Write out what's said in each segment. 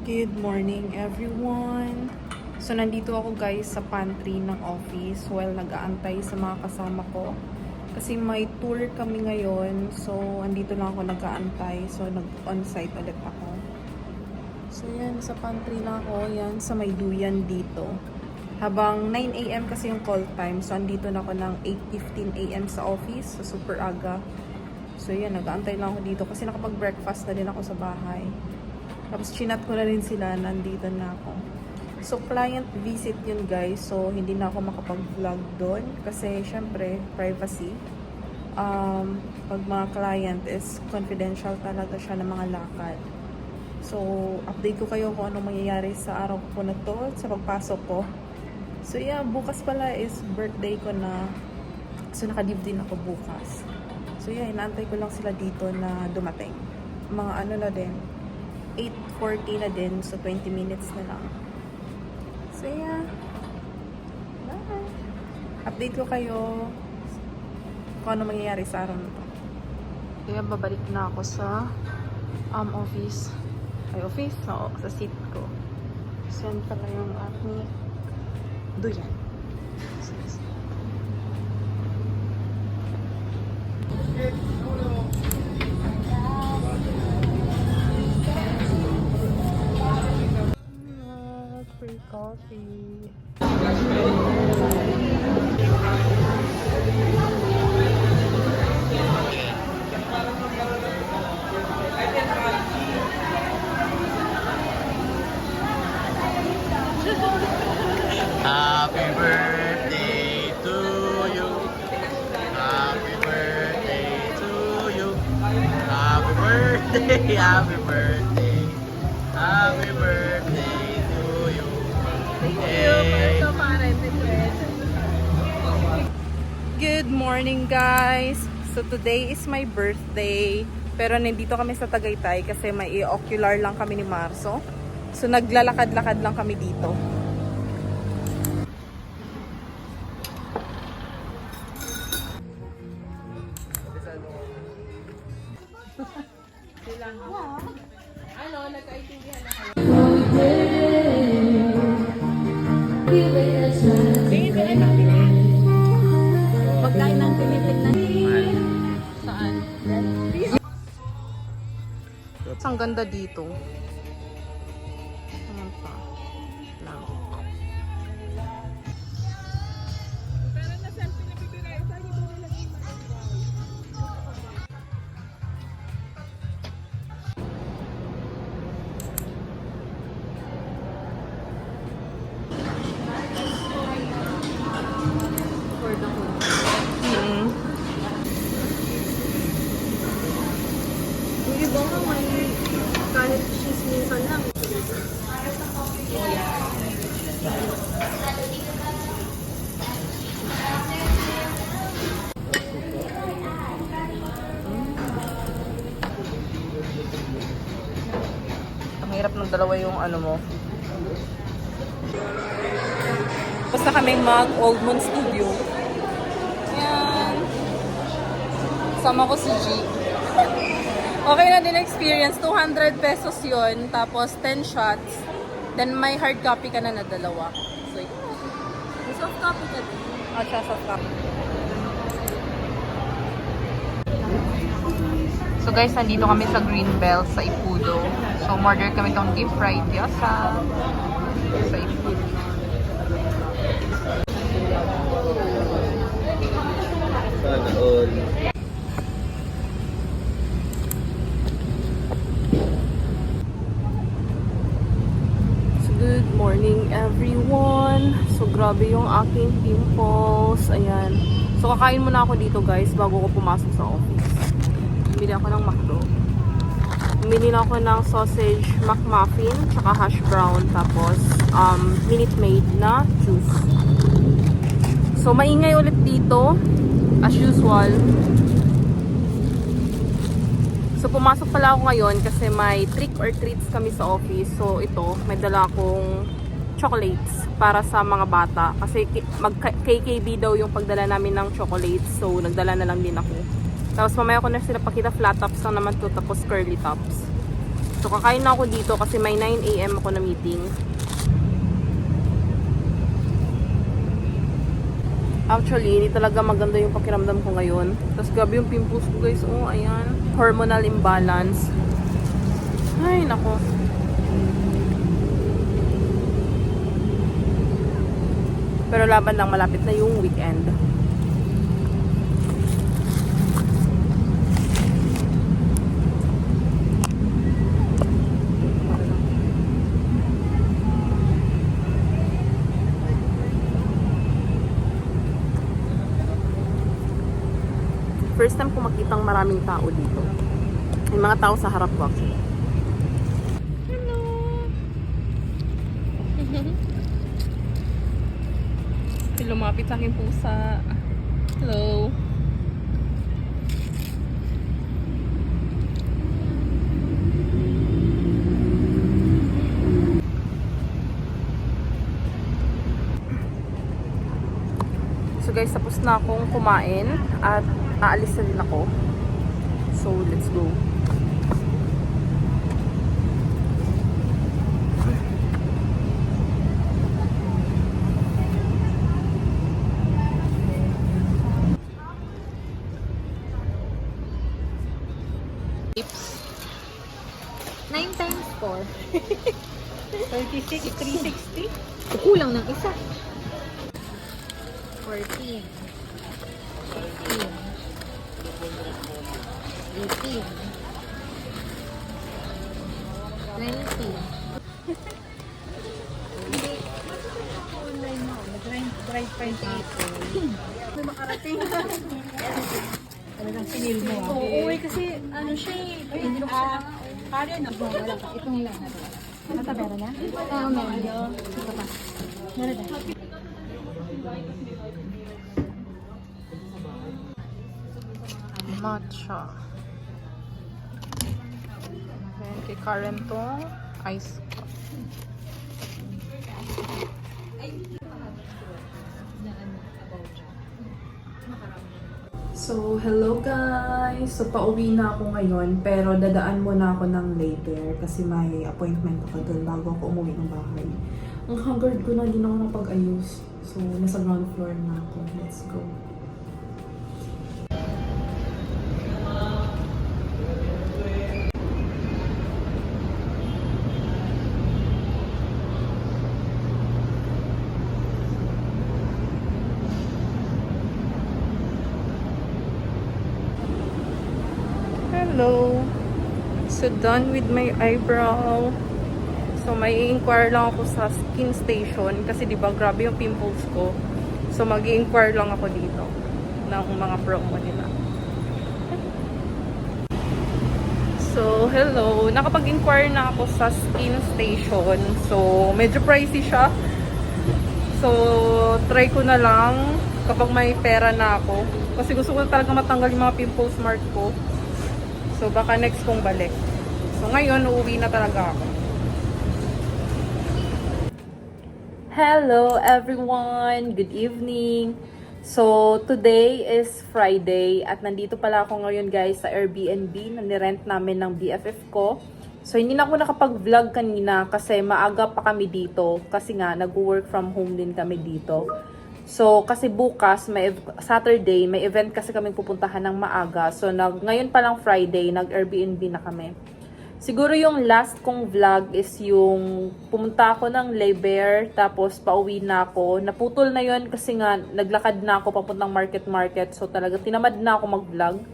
Good morning everyone! So nandito ako guys sa pantry ng office while nag-aantay sa mga kasama ko. Kasi may tour kami ngayon. So andito lang ako nag-aantay. So nag-on-site ulit ako. So yan, sa pantry lang ako. Yan, sa may duyan dito. Habang 9 AM kasi yung call time. So andito na ako ng 8:15 AM sa office. So super aga. So yan, nag-aantay lang ako dito. Kasi nakapag-breakfast na din ako sa bahay. Tapos chinat ko na rin sila, nandito na ako. So client visit yun guys, so hindi na ako makapag-vlog doon kasi syempre privacy. Pag mga client is confidential talaga siya ng mga lakad. So update ko kayo kung anong mangyayari sa araw ko na to, sa pagpasok ko. So yeah, bukas pala is birthday ko na. So naka-leave din ako bukas. So yeah, inaantay ko lang sila dito na dumating. Mga ano na din, 8:40 na din, so 20 minutes na lang. So yeah, bye! Update ko kayo kung ano mangyayari sa araw na to. Kaya babalik na ako sa office. Ay, office? Oo, sa seat ko. So yan pala yung aking duyan. Free coffee. Happy birthday to you. Happy birthday to you. Happy birthday, happy birthday. Happy birthday to you. Hey. Good morning guys! So today is my birthday. Pero nandito kami sa Tagaytay kasi may ocular lang kami ni Marso. So naglalakad-lakad lang kami dito. Ano, nagkaintindihan na kayo. Pagkain ng pinitik na. Saan? Ang ganda dito. Ayan pa. Lang. Yung iba nga may kahit chismisan lang. Ang hirap ng dalawa yung ano mo. Basta kaming mag Old Moon Studio. Yan. Sama ko si G. Okay na din experience. 200 pesos yun. Tapos 10 shots. Then may hard copy ka na dalawa. So, yeah. May soft copy ka din. Siya soft copy. So guys, nandito kami sa Greenbelt sa Ipudo. So, order kami itong deep fried gyoza sa Ipudo. Sana all. Good morning everyone. So grabe yung aking pimples. Ayan. So kakain muna ako dito guys bago ko pumasok sa office. Bumili ako ng McDo. Bumili na ako ng sausage McMuffin tsaka hash brown tapos Minute Maid na juice. So maingay ulit dito as usual. So pumasok pala ako ngayon kasi may trick or treats kami sa office. So ito, may dala akong chocolates para sa mga bata. Kasi mag-KKB daw yung pagdala namin ng chocolates. So nagdala na lang din ako. Tapos mamaya ko na sila pakita, flat tops lang naman to, tapos curly tops. So, kakain na ako dito kasi may 9 AM ako na meeting. Actually, hindi talaga maganda yung pakiramdam ko ngayon. Tapos grabe yung pimples ko guys. Oh, ayan. Hormonal imbalance. Ay, nako. Pero laban lang, malapit na yung weekend. First time ko makitang maraming tao dito. May mga tao sa harap ko actually. Hello! Lumapit sa aking pusa. Hello! So guys, tapos na akong kumain at aalis na din ako. So, let's go. Tips. 9 times 4. 36, 360. Kulang ng isa. 14. 15. 18. 20. Online mo. Mag-drive pa yung may makarating. Ano lang sinil mo? Oo, kasi ano siya eh. Hindi ko siya. Kaya na. Wala pa. Itong lang. Natabera na? Oo, meron. Ito pa. Meron na. Matcha. Then, kay Karen to, ice coffee. So, hello guys! So, pauwi na ako ngayon, pero dadaan muna ako ng later kasi may appointment ako doon bago ako umuwi ng bahay. Ang haggard ko na, hindi na ako napag-ayos. So, nasa ground floor na ako. Let's go. Hello! So, done with my eyebrow. So, may inquire lang ako sa skin station kasi di ba grabe yung pimples ko. So, mag-inquire lang ako dito ng mga promo nila. So, hello! Nakapag-inquire na ako sa skin station. So, medyo pricey siya. So, try ko na lang kapag may pera na ako. Kasi gusto ko talaga matanggal yung mga pimples mark ko. So, baka next kong balik. So, ngayon, uuwi na talaga ako. Hello, everyone! Good evening! So, today is Friday at nandito pala ako ngayon guys sa Airbnb na nirent namin ng BFF ko. So, hindi na ako nakapag-vlog kanina kasi maaga pa kami dito kasi nga, nag-work from home din kami dito. So, kasi bukas, Saturday, may event kasi kami pupuntahan ng maaga. So, ngayon pa lang Friday, nag-Airbnb na kami. Siguro yung last kong vlog is yung pumunta ako ng Leber, tapos pauwi na ako. Naputol na yon kasi nga, naglakad na ako papuntang market. So, talaga tinamad na ako mag-vlog.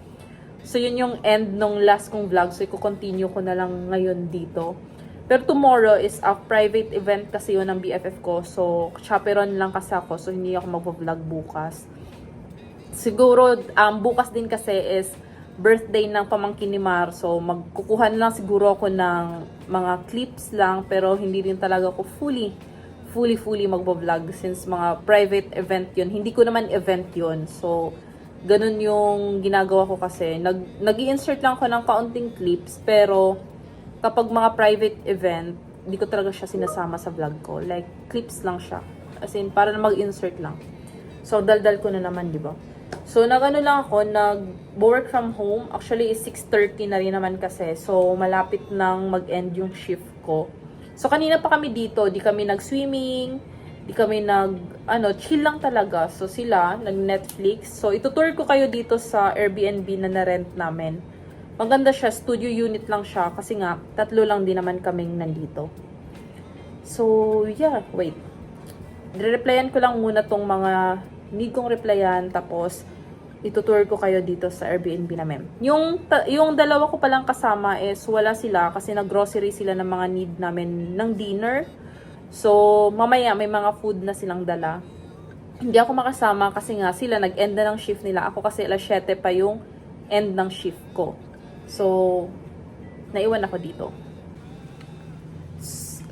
So, yun yung end nung last kong vlog. So, i-continue ko na lang ngayon dito. Pero tomorrow is a private event kasi yun ng BFF ko. So, chaperon lang kasi ako. So, hindi ako mag-vlog bukas. Siguro, bukas din kasi is birthday ng pamangkin ni Mar. So, magkukuha na lang siguro ako ng mga clips lang. Pero, hindi rin talaga ako fully mag-vlog since mga private event yun. Hindi ko naman event yun. So, ganun yung ginagawa ko kasi. Nag-i-insert lang ako ng kaunting clips. Pero, kapag mga private event, hindi ko talaga siya sinasama sa vlog ko. Like, clips lang siya. As in, para na mag-insert lang. So, daldal ko na naman, di ba? So, nag-ano lang ako, nag-work from home. Actually, is 6:30 na rin naman kasi. So, malapit nang mag-end yung shift ko. So, kanina pa kami dito. Di kami nag-swimming. Di kami chill lang talaga. So, sila, nag-Netflix. So, itutour ko kayo dito sa Airbnb na na-rent namin. Maganda siya. Studio unit lang siya. Kasi nga, 3 lang din naman kaming nandito. So, yeah. Wait. Re-replyan ko lang muna tong mga need kong replyan. Tapos, itutour ko kayo dito sa Airbnb namin. Yung dalawa ko palang kasama is wala sila kasi nag-grocery sila ng mga need namin ng dinner. So, mamaya may mga food na silang dala. Hindi ako makasama kasi nga sila nag-end na ng shift nila. Ako kasi alas 7 pa yung end ng shift ko. So, naiwan ako dito.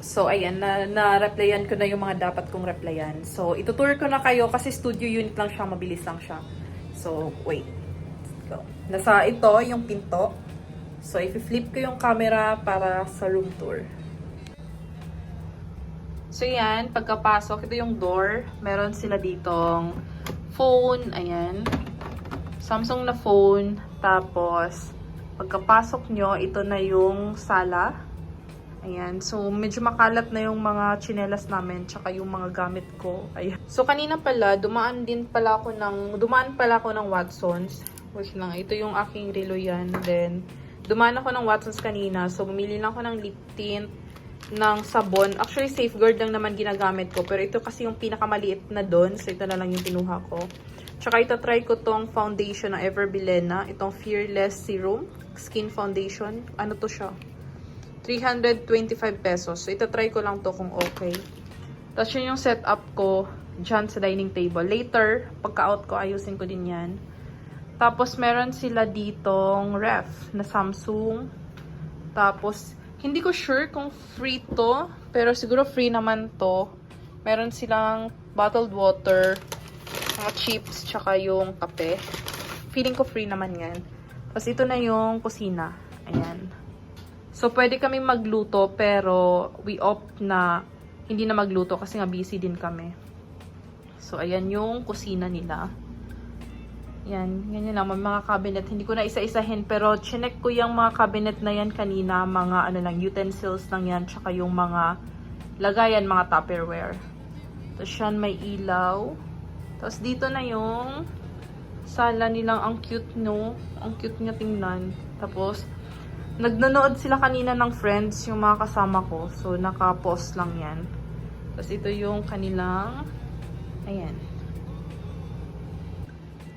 So, ayan, na-replyan ko na yung mga dapat kong replyan. So, itutour ko na kayo kasi studio unit lang siya, mabilis lang siya. So, wait. Let's go. Nasa ito, yung pinto. So, i-flip ko yung camera para sa room tour. So, yan. Pagkapasok, ito yung door. Meron sila ditong phone. Ayan. Samsung na phone. Tapos, pagkapasok nyo, ito na yung sala. Ayan. So, medyo makalat na yung mga tsinelas namin, tsaka yung mga gamit ko. Ayan. So, kanina pala, dumaan pala ako ng Watsons. Wait lang, ito yung aking relo yan. Then, dumaan ako ng Watsons kanina. So, bumili lang ako ng lip tint, ng sabon. Actually, Safeguard lang naman ginagamit ko. Pero ito kasi yung pinakamaliit na doon. So, ito na lang yung pinuha ko. Tsaka ito, try ko tong foundation ng Everbilena. Itong Fearless Serum Skin Foundation. Ano to siya? 325 pesos. So, itatry ko lang to kung okay. Tapos, yun yung setup ko dyan sa dining table. Later, pagka-out ko, ayusin ko din yan. Tapos, meron sila ditong ref na Samsung. Tapos, hindi ko sure kung free to. Pero, siguro free naman to. Meron silang bottled water, mga chips, tsaka yung kape. Feeling ko free naman yan. Tapos, ito na yung kusina. Ayan. So, pwede kaming magluto, pero we opt na hindi na magluto kasi nga busy din kami. So, ayan yung kusina nila. Yan, ganyan lang. May mga cabinet. Hindi ko na isa-isahin, pero chinek ko yung mga cabinet na yan kanina. Mga utensils lang yan, tsaka yung mga lagayan, mga Tupperware. Tapos yan, may ilaw. Tapos dito na yung sala nilang. Ang cute, no? Ang cute niya tingnan. Tapos, nagnonood sila kanina ng Friends, yung mga kasama ko. So, naka-pause lang yan. Tapos, ito yung kanilang, ayan.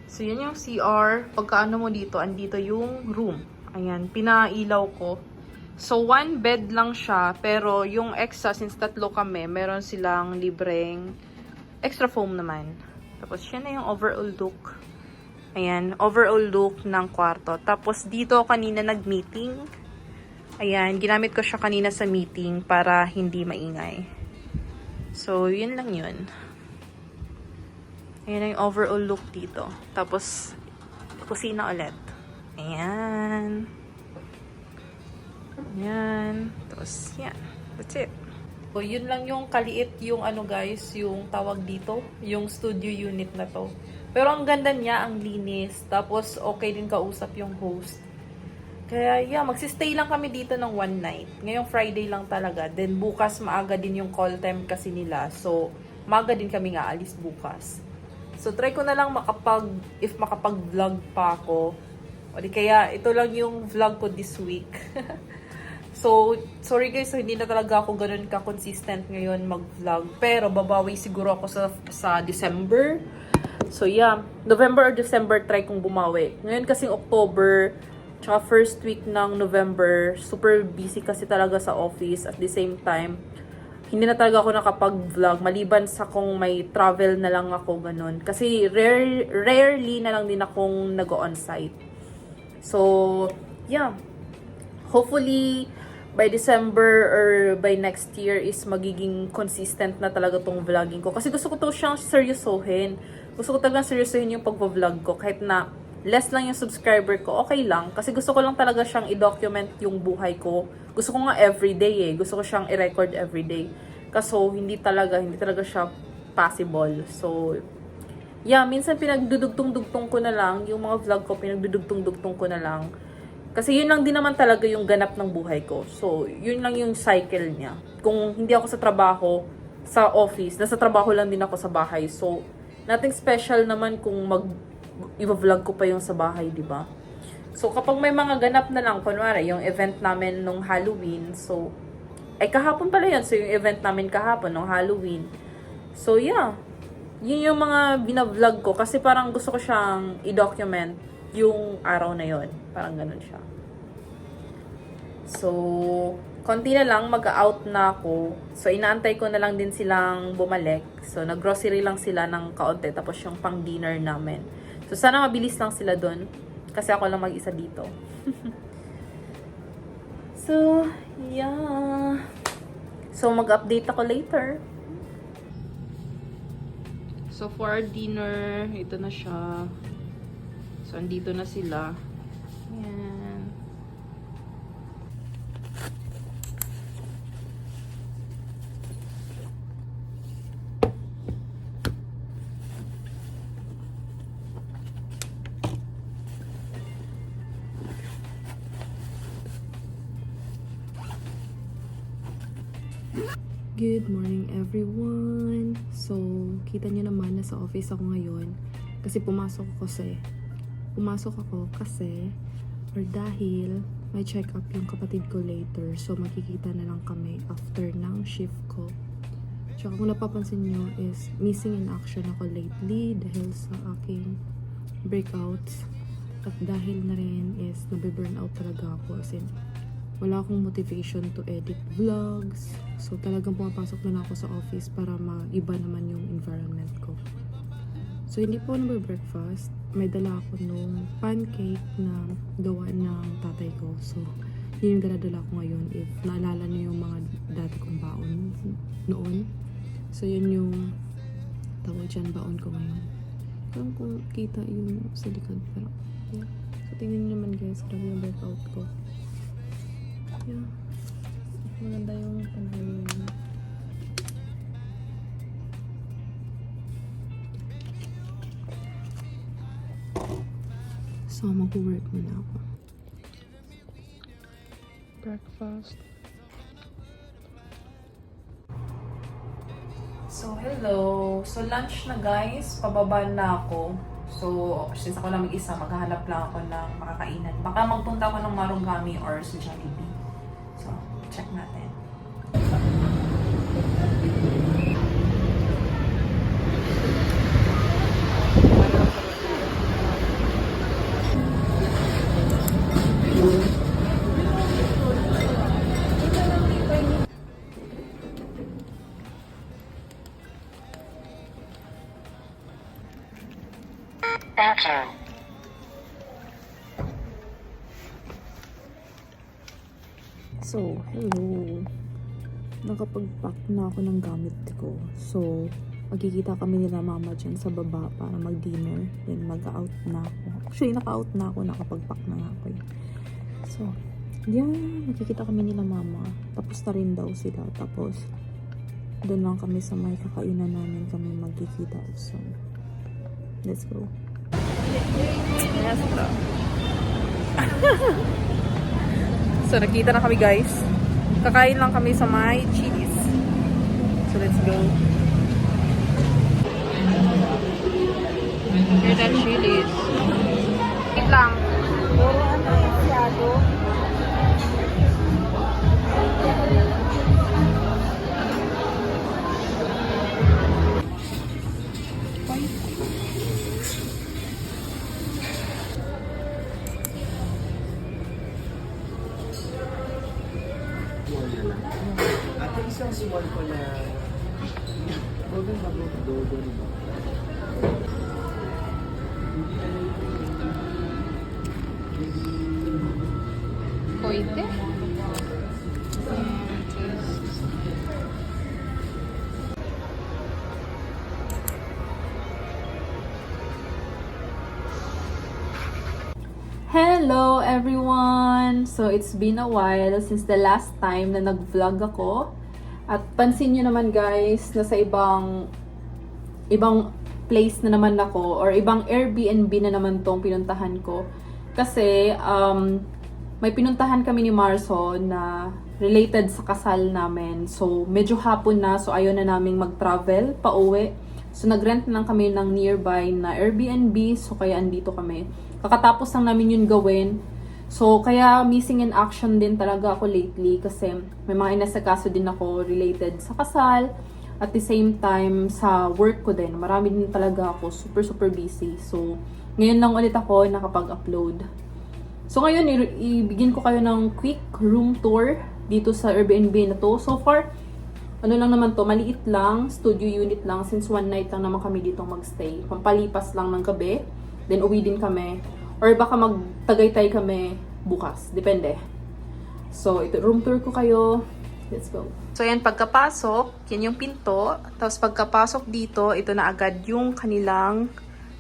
So, yan yung CR. Pagkaano mo dito, andito yung room. Ayan, pinailaw ko. So, 1 bed lang siya. Pero, yung extra, since 3 kami, meron silang libreng extra foam naman. Tapos, yan na yung overall look. Ayan, overall look ng kwarto. Tapos, dito kanina nag-meeting. Ayan, ginamit ko siya kanina sa meeting para hindi maingay. So, yun lang yun. Ayan yung overall look dito. Tapos, kusina ulit. Ayan. Ayan. Tapos, yan. That's it. So, yun lang yung kaliit yung guys, yung tawag dito. Yung studio unit na to. Pero ang ganda niya, ang linis. Tapos, okay din kausap yung host. Kaya, yeah, magsistay lang kami dito ng 1 night. Ngayong Friday lang talaga. Then, bukas maaga din yung call time kasi nila. So, maaga din kami nga alis bukas. So, try ko na lang if makapag-vlog pa ako. O di kaya, ito lang yung vlog ko this week. So, sorry guys, so hindi na talaga ako ganun ka-consistent ngayon mag-vlog. Pero, babawi siguro ako sa December. So, yeah. November or December, try kong bumawi. Ngayon kasing October, tsaka first week ng November, super busy kasi talaga sa office. At the same time, hindi na talaga ako nakapag-vlog. Maliban sa kung may travel na lang ako, ganun. Kasi rarely na lang din akong nag-on-site. So, yeah. Hopefully, by December or by next year is magiging consistent na talaga tong vlogging ko. Kasi gusto ko to siyang seryosohin. Gusto ko talagang seryosohin yung pag-vlog ko. Kahit na less lang yung subscriber ko, okay lang. Kasi gusto ko lang talaga siyang i-document yung buhay ko. Gusto ko nga everyday eh. Gusto ko siyang i-record everyday. Kaso, hindi talaga siya possible. So, yeah, minsan pinagdudugtong-dugtong ko na lang. Yung mga vlog ko, pinagdudugtong-dugtong ko na lang. Kasi yun lang din naman talaga yung ganap ng buhay ko. So, yun lang yung cycle niya. Kung hindi ako sa trabaho, sa office, nasa trabaho lang din ako sa bahay. So, nothing special naman kung i-vlog ko pa yung sa bahay, di ba? So, kapag may mga ganap na lang, kunwari, yung event namin nung Halloween, so, ay kahapon pala yun. So, yung event namin kahapon nung Halloween. So, yeah. Yun yung mga binavlog ko kasi parang gusto ko siyang i-document yung araw na yon. Parang ganun siya. So, konti na lang, mag-out na ako. So, inaantay ko na lang din silang bumalik. So, nag-grocery lang sila ng kaunti. Tapos yung pang-dinner namin. So, sana mabilis lang sila dun. Kasi ako lang mag-isa dito. So, yeah. So, mag-update ako later. So, for our dinner, ito na siya. So, andito na sila. Ayan. Good morning everyone! So, kita nyo naman na sa office ako ngayon kasi pumasok ako kasi or dahil may check-up yung kapatid ko later, so makikita na lang kami after ng shift ko. Tsaka kung napapansin nyo is missing in action ako lately dahil sa aking breakouts at dahil na rin is nabiburnout talaga ako, as in wala akong motivation to edit vlogs. So, talagang pumapasok na ako sa office para maiba naman yung environment ko. So, hindi po ako breakfast. May dala ako nung pancake na gawa ng tatay ko. So, yun yung dala-dala ko ngayon. If naalala niyo yung mga dati kong baon noon. So, yun yung tawag dyan, baon ko ngayon. Kung kita yung sa likod. Pero, yeah. So, tingnan niyo naman guys. Grabe yung breakout ko. Yeah. Maganda yung panahon niya. So, mag-work muna ako. Breakfast. So, hello. So, lunch na guys. Pababa na ako. So, since ako lang mag-isa, maghahanap lang ako ng makakainan. Baka magpunta ako ng Marunggami or sa Jollibee. So, check natin. So, hello. Nakapag-pack na ako ng gamit ko. So, magkikita kami nila mama dyan sa baba para mag-dinner. Then, mag-out na ako. Actually, naka-out na ako. Nakapag-pack na nga ako. So, yeah. Magkikita kami nila mama. Tapos na rin daw sila. Tapos, doon lang kami sa may kakainan namin kami magkikita. So, let's go. Yes, bro. So, nakita na kami guys. Kakain lang kami sa may Chili's. So, let's go. Here's that Chili's. Wait lang. Puro ano yung masyado. At isang small ko na Dogon ba? Dogon ba? Pwede. Hello everyone! So it's been a while since the last time na nag-vlog ako. At pansin nyo naman guys, nasa ibang place na naman ako or ibang Airbnb na naman tong pinuntahan ko. Kasi may pinuntahan kami ni Marso na related sa kasal namin. So medyo hapon na, so ayaw na naming mag-travel pa uwi. So nag-rent lang kami ng nearby na Airbnb, so kaya andito kami. Kakatapos lang namin yun gawin. So kaya missing in action din talaga ako lately kasi may mga inasikaso din ako related sa kasal. At the same time, sa work ko din, marami din talaga ako, super busy. So, ngayon lang ulit ako nakapag-upload. So, ngayon, ibigin ko kayo ng quick room tour dito sa Airbnb na to. So far, ano lang naman to, maliit lang, studio unit lang, since one night lang naman kami dito magstay. Pampalipas lang ng gabi, then uwi din kami. Or baka magtagaytay kami bukas, depende. So, ito, room tour ko kayo. Let's go. So, yan, pagkapasok, yan yung pinto. Tapos, pagkapasok dito, ito na agad yung kanilang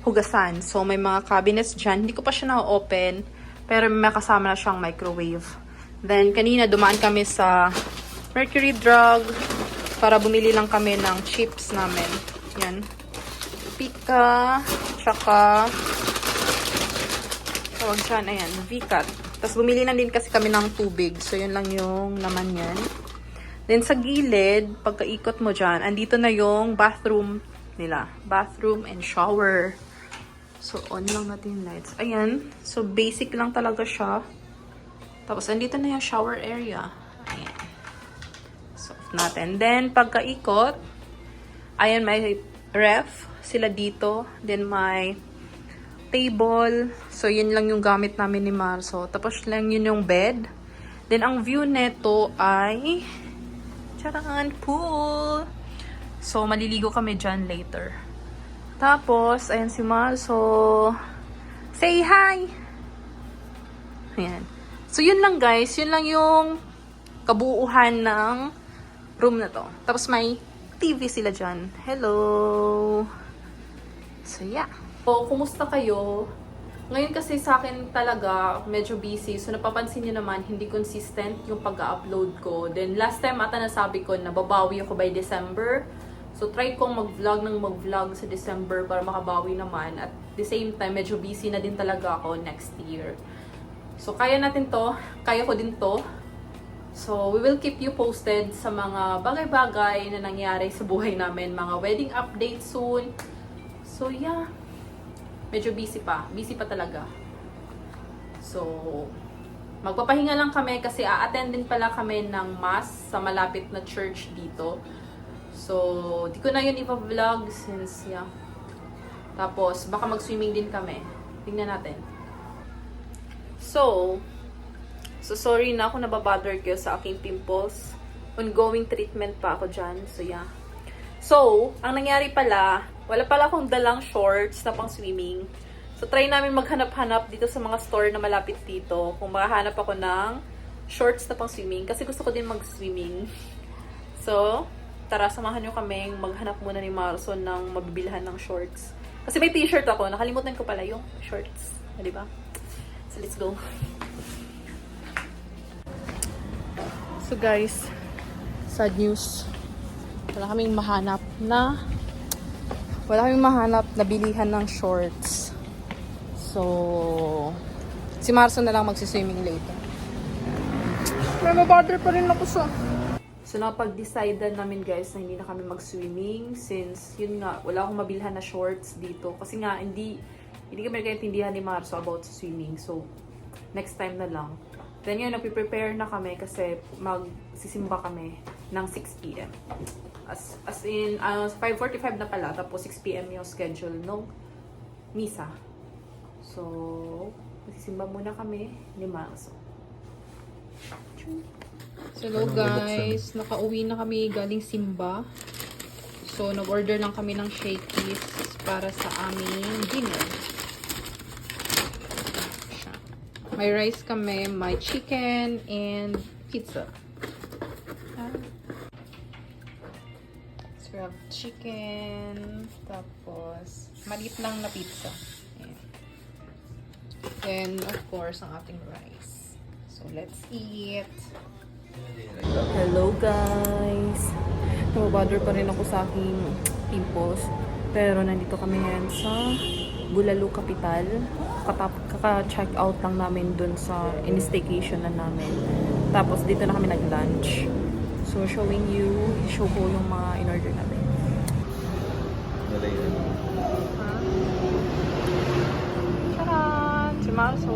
hugasan. So, may mga cabinets dyan. Hindi ko pa siya na-open, pero may kasama na siyang microwave. Then, kanina, dumaan kami sa Mercury Drug para bumili lang kami ng chips namin. Yan. Pika, tsaka, tawag dyan, ayan, Vicat. Tapos, bumili na din kasi kami ng tubig. So, yun lang yung naman yan. Then, sa gilid, pagkaikot mo dyan, andito na yung bathroom nila. Bathroom and shower. So, on lang natin yung lights. Ayan. So, basic lang talaga siya. Tapos, andito na yung shower area. Ayan. So, off natin. Then, pagkaikot, ayan, may ref sila dito. Then, may table. So, yun lang yung gamit namin ni Marso. Tapos, lang yun yung bed. Then, ang view neto ay charan, pool. So, maliligo kami dyan later. Tapos, ayan si Marso. Say hi! Ayan. So, yun lang guys. Yun lang yung kabuuhan ng room na to. Tapos, may TV sila dyan. Hello! So, yeah. So, kumusta kayo? Ngayon kasi sa akin talaga, medyo busy. So, napapansin niyo naman, hindi consistent yung pag-upload ko. Then, last time ata nasabi ko na babawi ako by December. So, try kong mag-vlog sa December para makabawi naman. At the same time, medyo busy na din talaga ako next year. So, kaya natin to. Kaya ko din to. So, we will keep you posted sa mga bagay-bagay na nangyari sa buhay namin. Mga wedding updates soon. So, yeah. Medyo busy pa. Busy pa talaga. So, magpapahinga lang kami kasi a-attend din pala kami ng mass sa malapit na church dito. So, di ko na yun ipa-vlog since, yeah. Tapos, baka mag-swimming din kami. Tingnan natin. So, sorry na ako nababother kayo sa aking pimples. Ongoing treatment pa ako dyan. So, yeah. So, ang nangyari pala, wala pala akong dalang shorts na pang swimming. So, try namin maghanap-hanap dito sa mga store na malapit dito. Kung makahanap ako ng shorts na pang swimming. Kasi gusto ko din mag-swimming. So, tara, samahan nyo kaming maghanap muna ni Marso ng mabibilhan ng shorts. Kasi may t-shirt ako. Nakalimutan ko pala yung shorts. Diba? So, let's go. So, guys, sad news. Wala kaming mahanap na bilihan ng shorts. So, si Marso na lang magsiswimming later. May mabother pa rin ako sa... So, napag-decide namin guys na hindi na kami mag-swimming since, yun nga, wala akong mabilhan na shorts dito. Kasi nga, hindi kami nagkaintindihan ni Marso about sa swimming. So, next time na lang. Then yun, nagpe-prepare na kami kasi magsisimba kami ng 6 p.m. As in, 5:45 na pala, tapos 6 p.m. yung schedule ng misa. So, magsisimba muna kami ni Marso. So, hello guys, nakauwi na kami galing simba. So, nag-order lang kami ng shakies para sa aming dinner. May rice kami, may chicken, and pizza. So, we have chicken, tapos maliit lang na pizza. Ayan. Then, of course, ang ating rice. So, let's eat. Hello, guys! Nababother pa rin ako sa aking pimples. Pero nandito kami ngayon sa Bulalo Capital. Kaka-check out lang namin dun sa in-staycation na namin. Tapos dito na kami nag-lunch. So showing you, show ko yung mga in-order namin. Charan! Si Marso!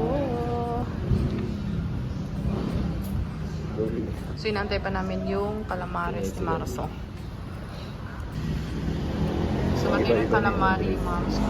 So inantay pa namin yung calamares ni Marso. So ito yung calamari ni Marso.